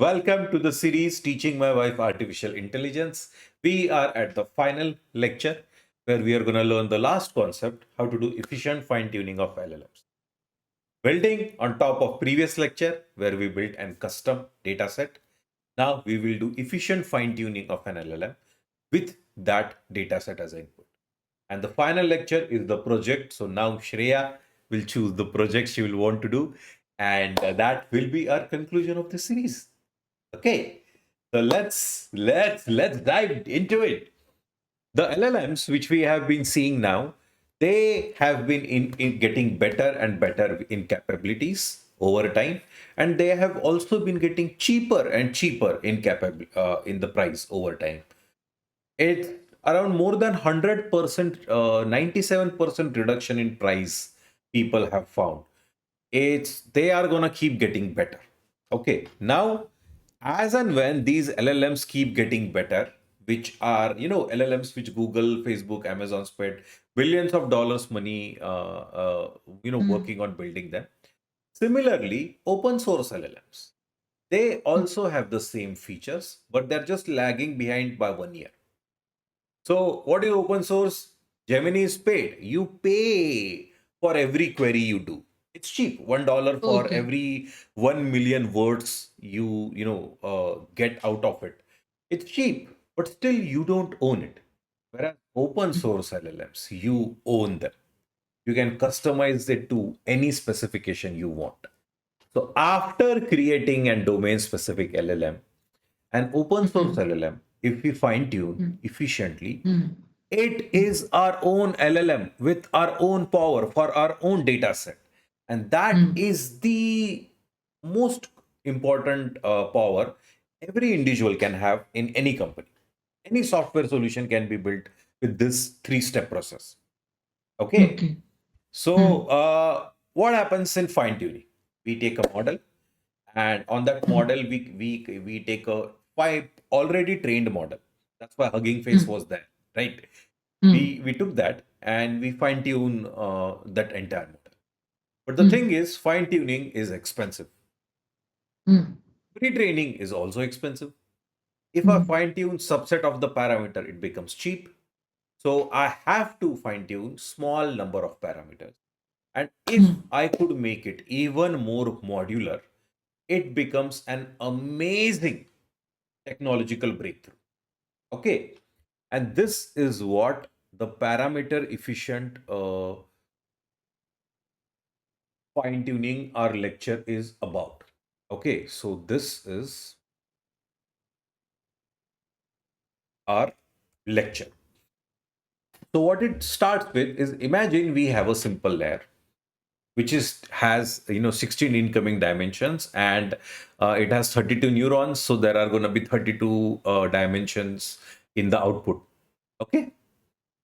Welcome to the series Teaching My Wife Artificial Intelligence. We are at the final lecture where we are going to learn the last concept, how to do efficient fine-tuning of LLMs. Building on top of previous lecture where we built a custom data set. Now we will do efficient fine-tuning of an LLM with that data set as input. And the final lecture is the project. So now Shreya will choose the project she will want to do. And that will be our conclusion of the series. Okay, so let's dive into it. The LLMs which we have been seeing now, they have been in getting better and better in capabilities over time, and they have also been getting cheaper and cheaper in the price over time. It's around more than 100%, 97% reduction in price people have found. It's they are gonna keep getting better. Okay, now as and when these LLMs keep getting better, which are LLMs which Google, Facebook, Amazon spent billions of dollars money Mm, working on building them. Similarly, open source LLMs, they mm, also have the same features, but they're just lagging behind by 1 year. So what is open source? Gemini is paid. You pay for every query you do. It's cheap. $1 for okay. every 1 million words you get out of it. It's cheap, but still you don't own it. Whereas open Mm, source LLMs, you own them. You can customize it to any specification you want. So after creating a domain specific LLM, an open source mm, LLM, if we fine tune mm, efficiently, mm, it mm, is our own LLM with our own power for our own data set. And that mm, is the most important power every individual can have in any company. Any software solution can be built with this three-step process. Okay. okay. So, Mm, what happens in fine tuning? We take a model, and on that mm, model, we take a five already trained model. That's why Hugging Face mm, was there, right? mm, We took that and we fine tune that entire model. But the thing mm, is, fine tuning is expensive. mm, Pre-training is also expensive. If I mm, fine tune subset of the parameter, it becomes cheap. So I have to fine tune small number of parameters. And if mm, I could make it even more modular, it becomes an amazing technological breakthrough. Okay. And this is what the parameter efficient fine tuning our lecture is about. Okay. So this is our lecture. So what it starts with is, imagine we have a simple layer which is has 16 incoming dimensions, and it has 32 neurons, so there are going to be 32 dimensions in the output. Okay,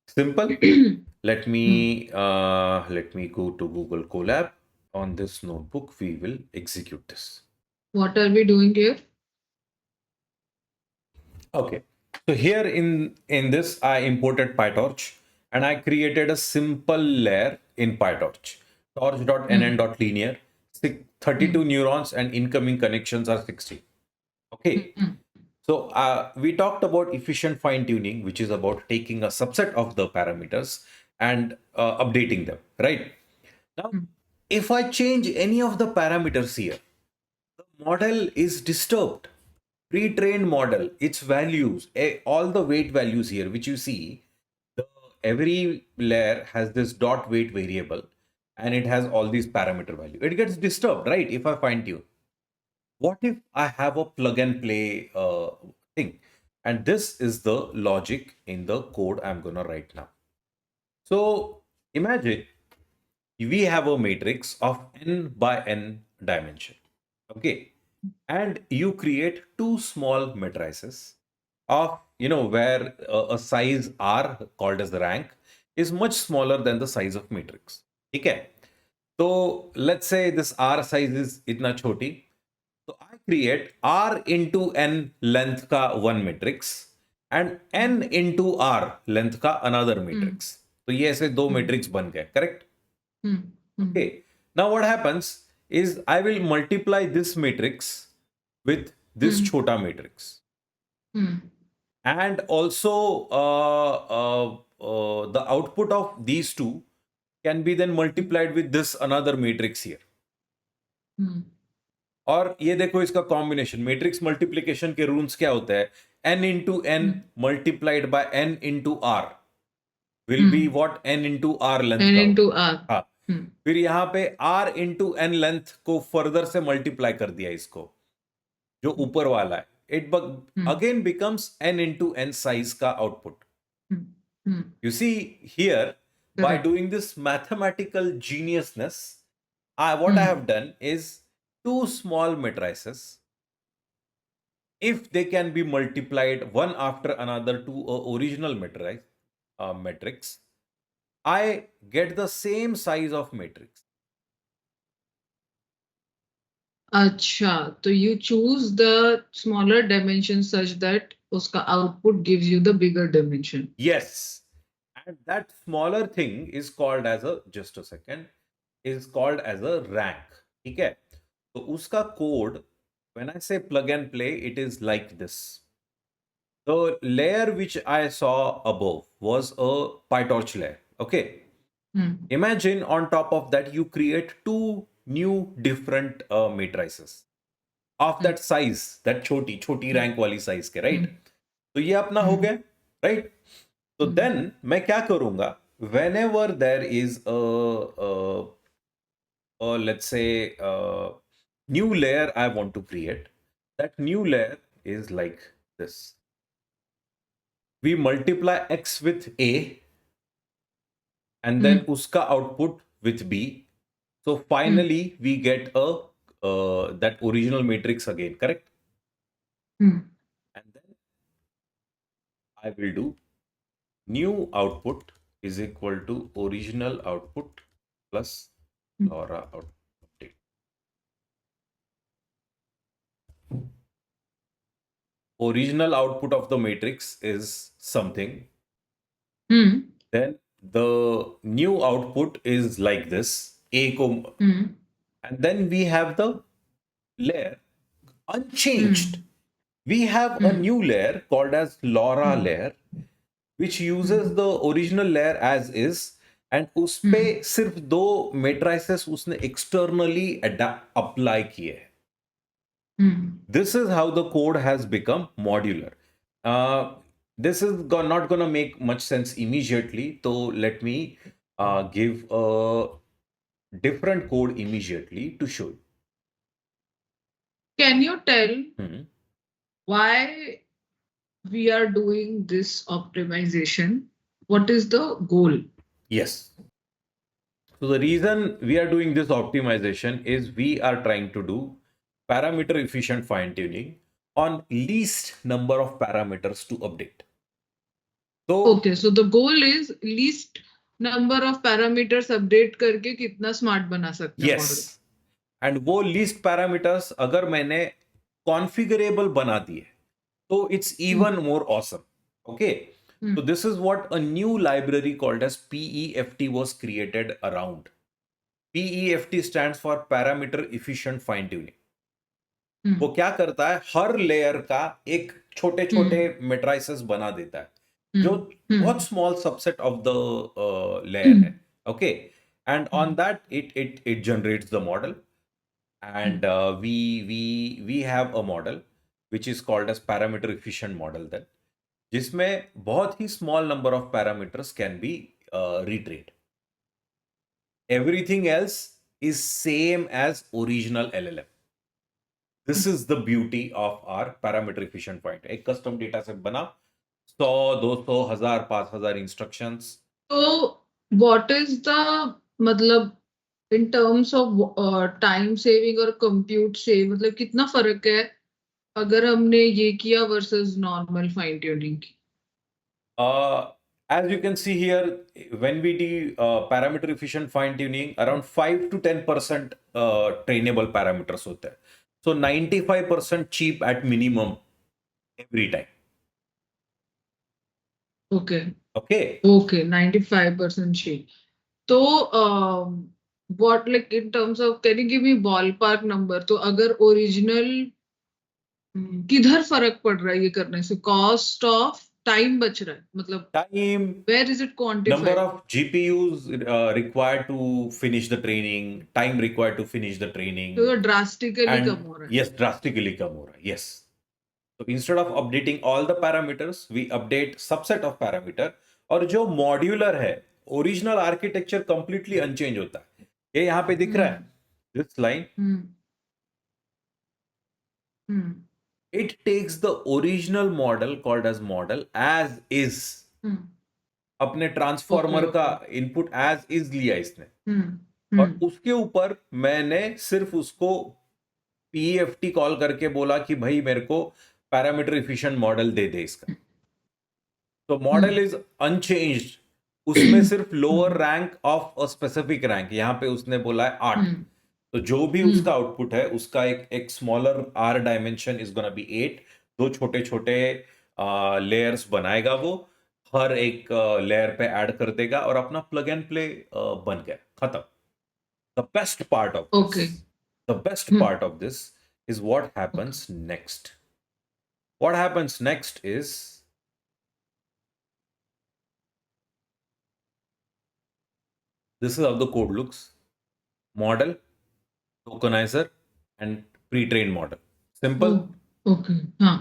simple. mm. Let me go to Google Colab. On this notebook we will execute this. What are we doing here? Okay, so here in this I imported PyTorch, and I created a simple layer in PyTorch. Mm, Torch.nn.linear, 32 mm, neurons, and incoming connections are 60. Okay, mm, so we talked about efficient fine tuning, which is about taking a subset of the parameters and updating them, right? Now, mm, if I change any of the parameters here, the model is disturbed. Pre-trained model, its values, all the weight values here, which you see, the, every layer has this dot weight variable, and it has all these parameter value. It gets disturbed, right? If I fine tune. What if I have a plug and play thing? And this is the logic in the code I'm gonna write now. So imagine we have a matrix of n by n dimension. Okay. And you create two small matrices of, where a size r called as the rank is much smaller than the size of matrix. Okay. So let's say this r size is itna choti. So I create r into n length ka one matrix and n into r length ka another mm, matrix. तो ये ऐसे दो mm, matrix बन गए, correct? mm, mm, Okay. Now what happens is I will multiply this matrix with this Hmm. chota matrix. Hmm. And also the output of these two can be then multiplied with this another matrix here. Hmm. और ये देखो इसका combination matrix multiplication के rules क्या होते हैं, n into n Hmm. multiplied by n into r will be Hmm. what n into r length N का into होगा. R. हाँ, Hmm. फिर यहाँ पे r into n लेंथ को फर्दर से मल्टीप्लाई कर दिया इसको, जो ऊपर वाला है, it again becomes n into n size का output. Hmm. Hmm. You see here, by Correct. doing this mathematical geniusness, what I Hmm. have done is two small matrices. If they can be multiplied one after another to a original matrix, I get the same size of matrix. अच्छा, तो you choose the smaller dimension such that उसका output gives you the bigger dimension. Yes, and that smaller thing is called as a, just a second, is called as a rank. ठीक है, तो उसका code, when I say plug and play, it is like this. The layer which I saw above was a PyTorch layer. Okay. Hmm. Imagine on top of that you create two new different matrices of that size, that छोटी छोटी rank वाली size के, right? तो ये अपना हो गया, right? तो देन मैं क्या करूंगा, whenever there is let's say new layer I want to create, that new layer is like this. We multiply x with a and then uska output with b. So finally we get a that original matrix again, correct? And then I will do new output is equal to original output plus LoRa update. Original output of the matrix is something. Then the new output is like this, a and then we have the layer unchanged. We have a new layer called as LoRa layer, which uses the original layer as is, and उस पे सिर्फ दो matrices उसने externally apply किए हैं. This is how the code has become modular. This is not going to make much sense immediately, so let me give a different code immediately to show you. Can you tell why we are doing this optimization? What is the goal? Yes. So the reason we are doing this optimization is we are trying to do parameter efficient fine tuning on least number of parameters to update. So Okay, so the goal is least number of parameters update करके कितना smart बना सकते हैं model. yes, and वो least parameters अगर मैंने configurable बना दिए तो it's even more awesome. Okay, so this is what a new library called as PEFT was created around. PEFT stands for parameter efficient fine tuning. वो क्या करता है, हर लेयर का एक छोटे छोटे मेट्राइसेस बना देता है जो बहुत small subset of the layer है. Okay, and on that it generates the model, and we have a model which is called as parameter efficient model, then जिसमें बहुत ही small number of parameters can be retrained. Everything else is same as original LLM. This is the beauty of our parameter efficient point. एक custom data set बना 100, 200, 1000, 5000 instructions. So what is the मतलब in terms of time saving और compute save, मतलब कितना फर्क है अगर हमने ये किया versus normal fine tuning की? As you can see here, when we do parameter efficient fine tuning, around 5 to 10% trainable parameters होते हैं. So 95% cheap at minimum every time. Okay. Okay. Okay, 95% cheap. So what, like in terms of, can you give me ballpark number? तो अगर original किधर फर्क पड़ रहा है ये करने से? कॉस्ट ऑफ टाइम बच रहा है, मतलब Time, where is it number quantified? of GPUs required to finish the training, time required to finish the training, तो ड्रास्टिकली कम and हो रहा है। yes, drastically come over. Yes. So instead of updating all the parameters, we update subset of parameter. और जो modular है, original architecture completely unchange होता है। ये यहाँ पे दिख रहा है, this line, hmm hmm it takes the original model called as model as is. हम्म अपने ओके ट्रांसफॉर्मर का ओके। इनपुट एज इज लिया इसने, और हम्म उसके ऊपर मैंने सिर्फ उसको पीएफटी कॉल करके बोला कि भाई मेरे को पैरामीटर इफिशिएंट मॉडल दे दे इसका। तो मॉडल इज अनचेंज्ड, उसमें सिर्फ lower rank of a specific rank, यहां पे उसने बोला है 8। तो जो भी उसका आउटपुट है उसका एक smaller R dimension is gonna be 8। दो छोटे छोटे लेयर्स बनाएगा वो, हर एक लेयर पे ऐड कर देगा और अपना प्लग एंड प्ले बन गया, खत्म। The best part of okay. This, the best part of this is what happens next. What happens next is, this is how the code looks: model, tokenizer, and pre-trained model. Simple. Okay. हाँ।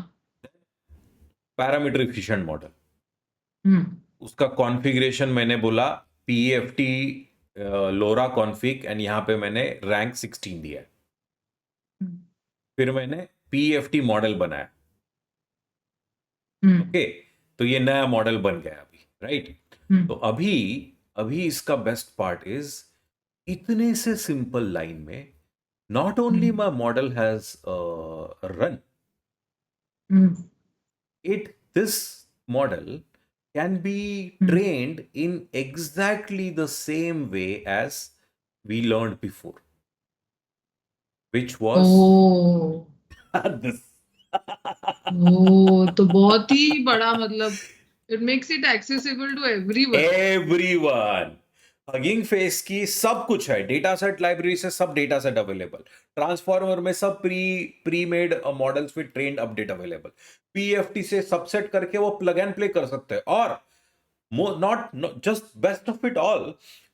Parameter efficient model. Hmm उसका configuration मैंने बोला PFT Laura config, and यहां पे मैंने rank 16 दिया है। फिर मैंने PFT मॉडल बनाया। ओके, तो ये नया मॉडल बन गया अभी, राइट? तो अभी अभी इसका बेस्ट पार्ट इज, इतने से सिंपल लाइन में not only my model has run, this model can be trained in exactly the same way as we learned before, which was oh this. Oh, तो बहुत ही बड़ा, मतलब it makes it accessible to everyone. Everyone, Hugging Face की सब कुछ है, data set library से सब डेटा सेट अवेलेबल, ट्रांसफॉर्मर में सब pre made models with trained update available, PFT से सबसेट करके वो प्लग एंड प्ले कर सकते हैं। और not just best of it all,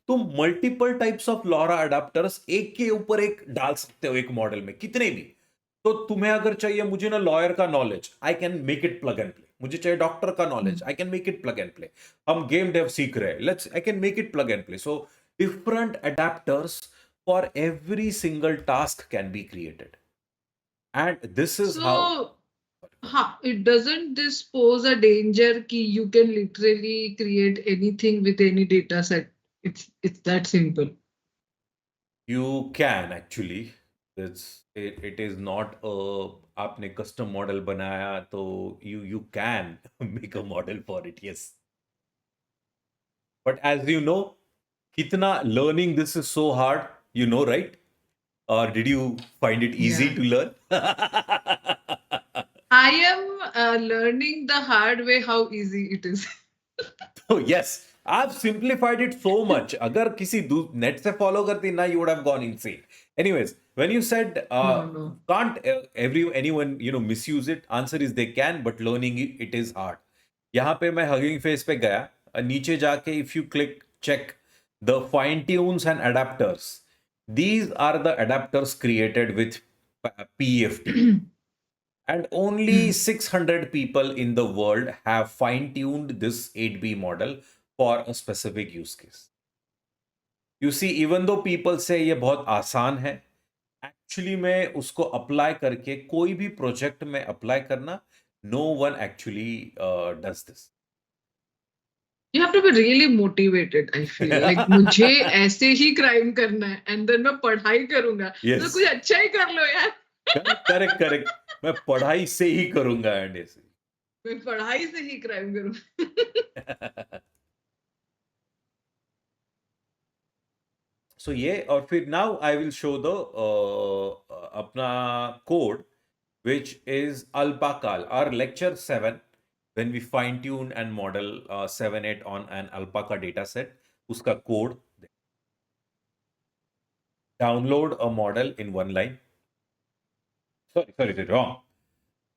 तुम multiple types of LoRA adapters एक के ऊपर एक डाल सकते हो एक मॉडल में, कितने भी। तो तुम्हें अगर चाहिए, मुझे ना लॉयर का knowledge, I can make it plug and play. मुझे चाहिए डॉक्टर का knowledge, I can make it plug and play. हम गेम डेव सीख रहे हैं, let's I can make it plug and play. So different adapters for every single task can be created, and this is so how. हाँ, it doesn't this pose a danger कि you can literally create anything with any data set? It's that simple? You can actually. It is not a आपने custom model बनाया तो you can make a model for it, yes. But as you know, कितना learning this is so hard, you know, right? Or did you find it easy Yeah. to learn? I am learning the hard way how easy it is. So yes, I've simplified it so much. अगर किसी net से follow करती ना, you would have gone insane. Anyways, when you said No. can't anyone misuse it, answer is they can, but learning it is hard. यहाँ पे मैं Hugging Face पे गया, नीचे जाके if you click check the fine tunes and adapters, these are the adapters created with PFT. And only 600 people in the world have fine-tuned this 8B model for a specific use case. You see, even though people say ये बहुत आसान है, actually में उसको apply करके कोई भी project में अप्लाई करना, no one actually does this. You have to be really motivated, I feel. Like मुझे ऐसे ही क्राइम करना है एंड देन मैं पढ़ाई करूंगा, तो Yes. कुछ अच्छा ही कर लो यार। Correct. मैं पढ़ाई से ही करूंगा एंड ऐसे। मैं पढ़ाई से ही क्राइम करूंगा। सो ये, और फिर now I will show the अपना code which is alpaca, our lecture 7, when we fine tune and model 7-8 on an alpaca data set, uska code. Download a model in one line. Sorry, wrong.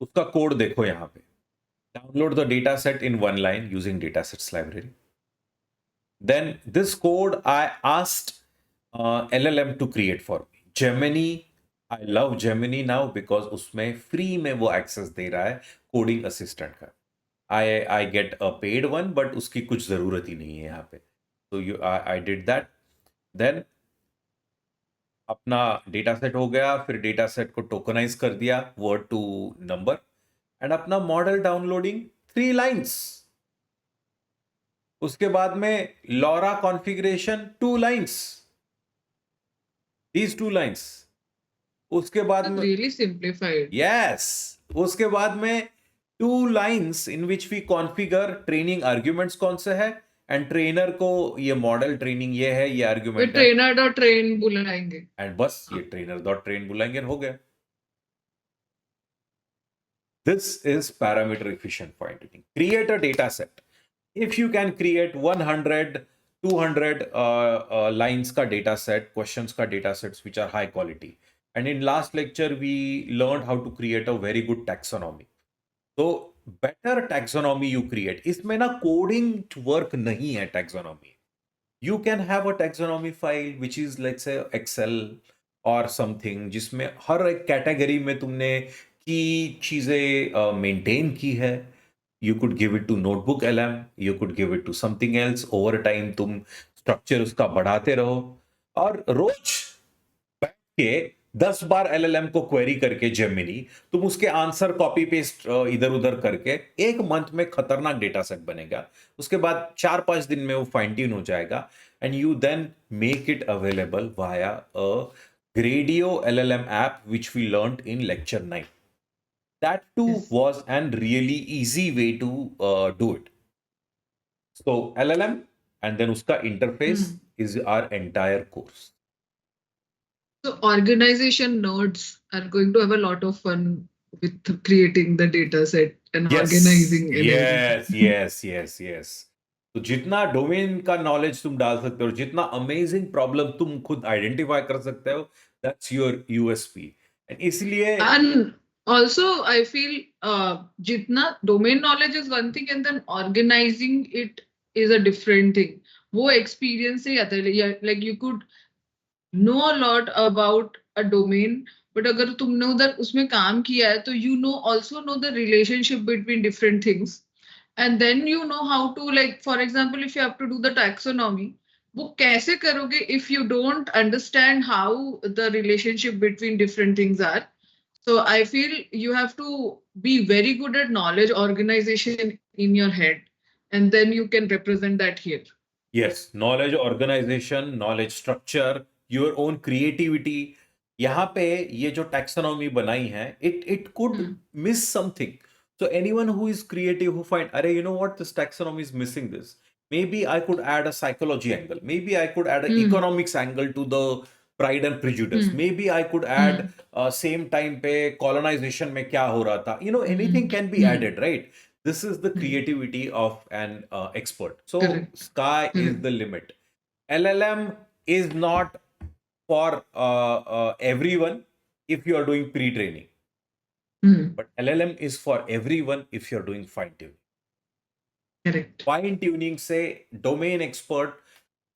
उसका code देखो यहाँ पे, download the data set in one line using datasets library. Then this code I asked LLM to create for me. Gemini, I love Gemini now because उसमें free में वो access दे रहा है coding assistant का. I get a paid one, but उसकी कुछ जरूरत ही नहीं है यहाँ पे. So I did that. Then अपना डेटा सेट हो गया, फिर डेटा सेट को टोकनाइज कर दिया वर्ड टू नंबर, एंड अपना मॉडल डाउनलोडिंग 3 लाइंस. उसके बाद में Laura configuration 2 lines, these 2 lines. उसके बाद में really simplified. यस, उसके बाद में 2 lines in which we configure training arguments कौन से है, एंड ट्रेनर को ये मॉडल ट्रेनिंग ये है, ये फिर आर्ग्यूमेंट है, ट्रेनर डॉट ट्रेन बुलाएंगे. एंड बस ये ट्रेनर डॉट ट्रेन बुलाएंगे, हो गया. This is parameter efficient fine tuning. Create a data set. If you can create 100, 200 lines ka data set, questions ka data sets which are high quality. And in last lecture, we learned how to create a very good taxonomy. So better taxonomy you create. इसमें ना coding work नहीं है taxonomy. You can have a taxonomy file which is let's say Excel or something जिसमें हर एक category में तुमने की चीजें मेंटेन की है. You could give it to notebook LM, you could give it to something else. Over time तुम structure उसका बढ़ाते रहो, और रोज बैठ के 10 बार LLM को क्वेरी करके जेमिनी तुम उसके आंसर कॉपी पेस्ट इधर उधर करके एक मंथ में खतरनाक डेटा सेट बनेगा. उसके बाद 4-5 दिन में वो फाइन ट्यून हो जाएगा, and you then make it available via a Gradio LLM app which we learned in lecture 9. That too Yes. was an really easy way to do it. So LLM and then uska interface is our entire course. So organization nerds are going to have a lot of fun with creating the data set and organizing and yes, everything. yes. तो जितना domain का knowledge तुम डाल सकते हो, जितना amazing problem तुम खुद आइडेंटिफाई कर सकते हो, दैट्स योर यूएसपी. एंड इसलिए And also I feel jitna domain knowledge is one thing and then organizing it is a different thing. वो experience से आता है. Like you could know a lot about a domain, but अगर तुमने उधर उसमें काम किया है तो you know also know the relationship between different things, and then you know how to, like for example if you have to do the taxonomy, वो कैसे करोगे if you don't understand how the relationship between different things are. So I feel you have to be very good at knowledge organization in your head, and then you can represent that here. yes, knowledge organization, knowledge structure, your own creativity. यहाँ पे ये जो taxonomy बनाई है, it could miss something. So anyone who is creative who find, अरे you know what, this taxonomy is missing this. Maybe I could add a psychology angle. Maybe I could add an economics angle to the Pride and Prejudice. Maybe I could add same time पे colonization में क्या हो रहा था. You know, anything can be added, right? This is the creativity of an expert. So Correct. sky is the limit. LLM is not for everyone if you are doing pre-training, but LLM is for everyone if you're doing fine tuning. Correct. Fine tuning से domain expert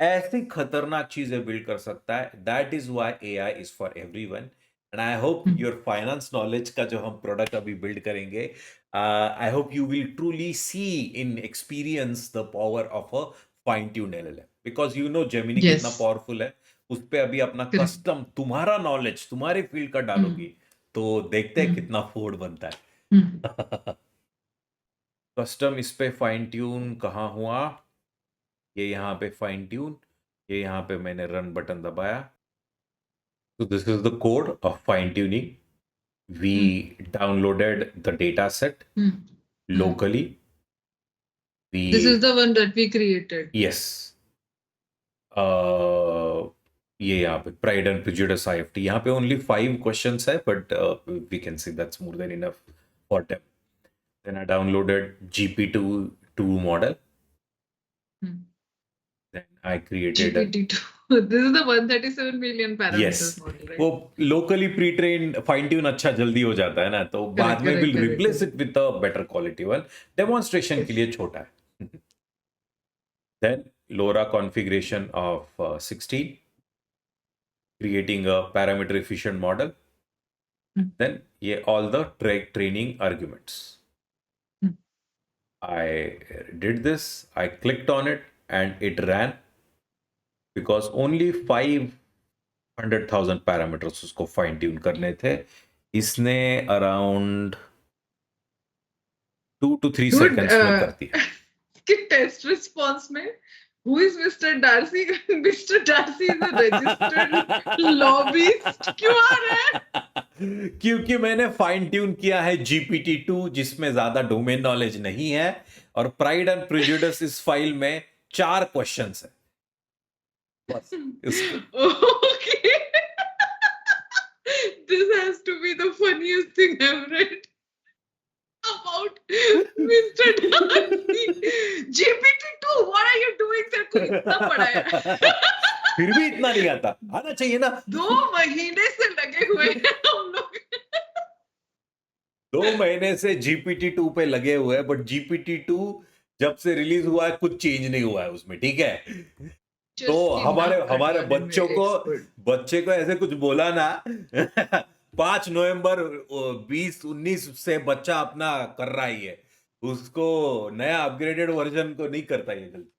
ऐसी खतरनाक चीजें build कर सकता है. That is why AI is for everyone. And I hope your finance knowledge का जो हम प्रोडक्ट अभी बिल्ड करेंगे, I hope you will truly see in experience the power of a fine tune LLM, because you know Gemini Yes. कितना powerful है. उस पे अभी अपना Correct. कस्टम तुम्हारा नॉलेज तुम्हारे फील्ड का डालोगी तो देखते हैं कितना फोर्ड बनता है. कस्टम इस पे फाइन ट्यून कहाँ हुआ, ये यहाँ पे फाइन ट्यून, ये यहाँ पे मैंने रन बटन दबाया. So this is the code of fine tuning. We downloaded the data set locally. This is the one that we created. Yes. ये यहाँ पे Pride and Prejudice IFT, यहाँ पे only 5 questions है, but we can see that's more than enough for them. Then I downloaded GPT-2 model. Then I created GPT-2. This is the 137 million yes, parameters model, वो right? Locally pre train fine tune अच्छा जल्दी हो जाता है ना, तो बाद Correct, में correct, will correct, replace correct. It with a better quality one, demonstration के Yes. लिए छोटा है. Then LoRa configuration of 16, creating a parameter efficient model. Hmm. Then yeah, all the training arguments. Hmm. I did this, I clicked on it and it ran because only 500,000 parameters उसको fine tune करने थे. इसने around 2 to 3 Dude, seconds में कर दिया. कि test response में who is Mr. Darcy? Mr. Darcy is a registered lobbyist. क्यों आ रहा है? क्योंकि मैंने फाइन ट्यून किया है GPT-2 जिसमें ज्यादा डोमेन नॉलेज नहीं है, और प्राइड एंड प्रेजुडिस इस फाइल में 4 क्वेश्चंस है. बस इसको Okay. This has to be the funniest thing I've read about Mr. Darcy. GPT-2, what are you doing? तेरे को इतना पढ़ाया. फिर भी इतना नहीं आता, आना चाहिए ना. 2 महीने से लगे हुए हैं हम लोग. 2 महीने से GPT-2 पे लगे हुए हैं, बट GPT-2 जब से रिलीज हुआ है कुछ चेंज नहीं हुआ है उसमें, ठीक है. तो Just हमारे नाक हमारे कटवाने में expert. बच्चे को ऐसे कुछ बोला ना. 5 नवंबर 2019 से बच्चा अपना कर रहा ही है, उसको नया अपग्रेडेड वर्जन को नहीं करता ये जल्दी.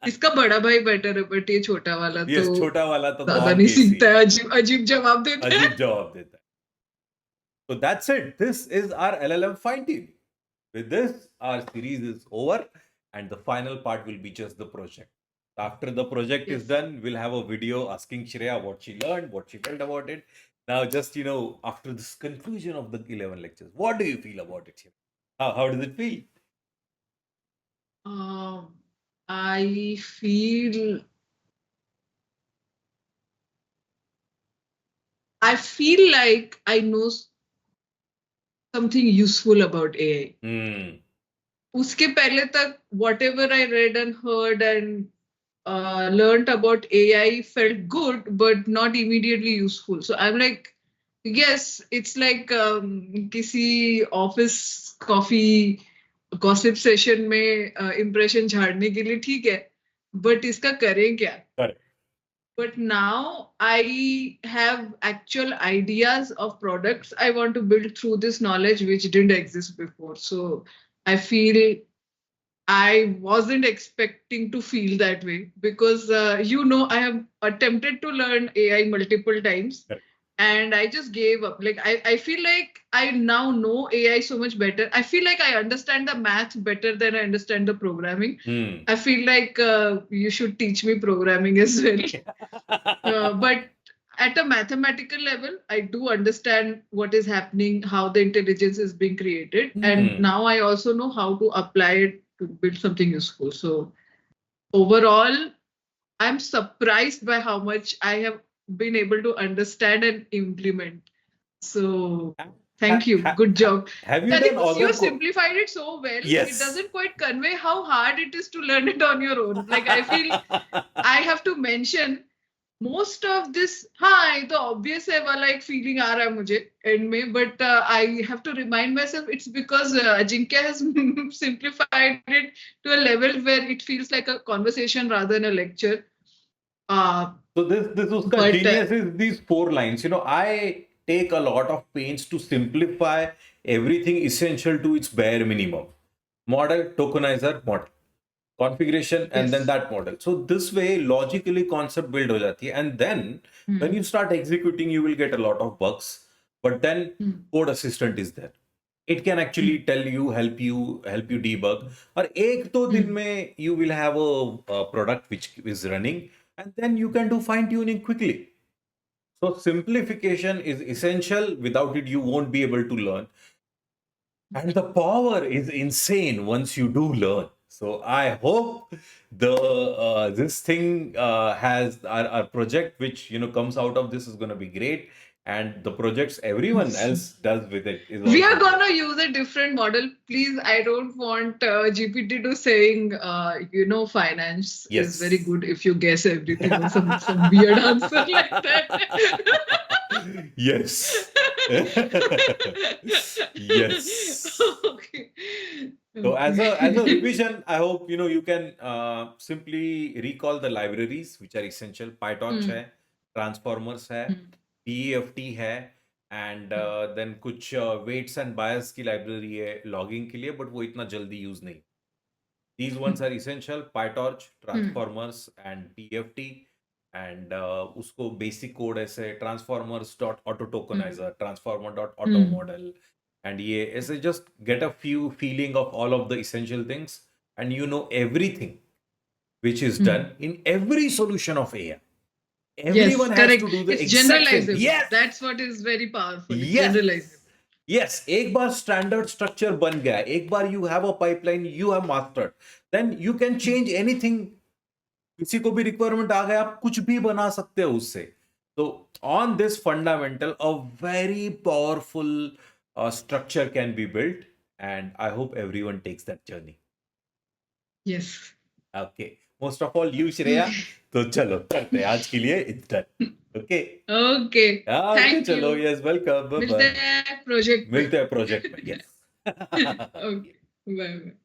इसका बड़ा भाई बेटर है, बट ये छोटा वाला ये तो छोटा वाला तो ज्यादा बहुत नहीं देसी सीखता है, है, अजीब अजीब जवाब देता है. अजीब जवाब देता है. So that's it. This is our LLM fine tuning. With this, our series is over, and the final part will be just the project. After the project is Yes. done, we'll have a video asking Shreya what she learned, what she felt about it. Now, just after this conclusion of the 11 lectures, what do you feel about it, Shreya? How does it feel? I feel like I know something useful about AI. उसके पहले तक whatever I read and heard and learned about AI felt good, but not immediately useful. So I'm like, yes, it's like किसी office coffee gossip session में impression झाड़ने के लिए ठीक है, but इसका करें क्या? Correct. But now I have actual ideas of products I want to build through this knowledge which didn't exist before. So I feel I wasn't expecting to feel that way because, I have attempted to learn AI multiple times. Correct. And I just gave up. Like, I feel like I now know AI so much better. I feel like I understand the math better than I understand the programming. I feel like you should teach me programming as well. But at a mathematical level, I do understand what is happening, how the intelligence is being created. And now I also know how to apply it to build something useful. So overall, I'm surprised by how much I have been able to understand and implement. So thank you. Good job. Have you I think done other you simplified it so well. Yes. It doesn't quite convey how hard it is to learn it on your own. Like, I feel I have to mention most of this. हाँ, ये तो obvious है वाला एक feeling आ रहा है मुझे end में, but I have to remind myself it's because Ajinkya has simplified it to a level where it feels like a conversation rather than a lecture. So this uska But, genius is these 4 lines. I take a lot of pains to simplify everything essential to its bare minimum. Model, tokenizer, model. Configuration, and then Yes. that model. So this way, logically concept build ho jati hai. And then when you start executing, you will get a lot of bugs. But then code assistant is there. It can actually tell you, help you debug. Or ek do din mein you will have a product which is running, and then you can do fine tuning quickly. So simplification is essential. Without it, you won't be able to learn. And the power is insane once you do learn. So I hope this thing has our project, which comes out of this, is going to be great. and the projects everyone else does with it is We also are good. gonna use a different model. Please, I don't want GPT to saying, finance is very Yes. good if you guess everything or some weird answer like that. Yes. Yes. Okay. So as a Okay. revision, I hope you can simply recall the libraries which are essential. PyTorch Hmm, है, Transformers है, hmm, PEFT है, and hmm, then कुछ weights and bias की library है logging के लिए, but वो इतना जल्दी use नहीं. These ones are essential: PyTorch, hmm, Transformers, and PFT. And उसको basic code ऐसे transformers dot auto hmm, tokenizer, transformer dot auto hmm, model, and ये ऐसे just get a few feeling of all of the essential things, and everything which is hmm. done in every solution of AI. Yes, Everyone has correct. to do the It's exact same. generalizable. Yes, That's what is very powerful. It's yes, generalizable. yes. एक बार standard structure बन गया, एक बार you have a pipeline, you have mastered, then you can Hmm. change anything. किसी को भी requirement आ गया, आप कुछ भी बना सकते हो उससे. तो on this fundamental a very powerful structure can be built, and I hope everyone takes that journey. Yes. Okay, most of all you Shreya. तो चलो करते हैं, आज के लिए it's done. Okay. Okay. Okay Thank चलो, you. यस वेलकम, बाय मिलते bye. हैं प्रोजेक्ट में. मिलते हैं प्रोजेक्ट में. यस. Okay. Bye bye.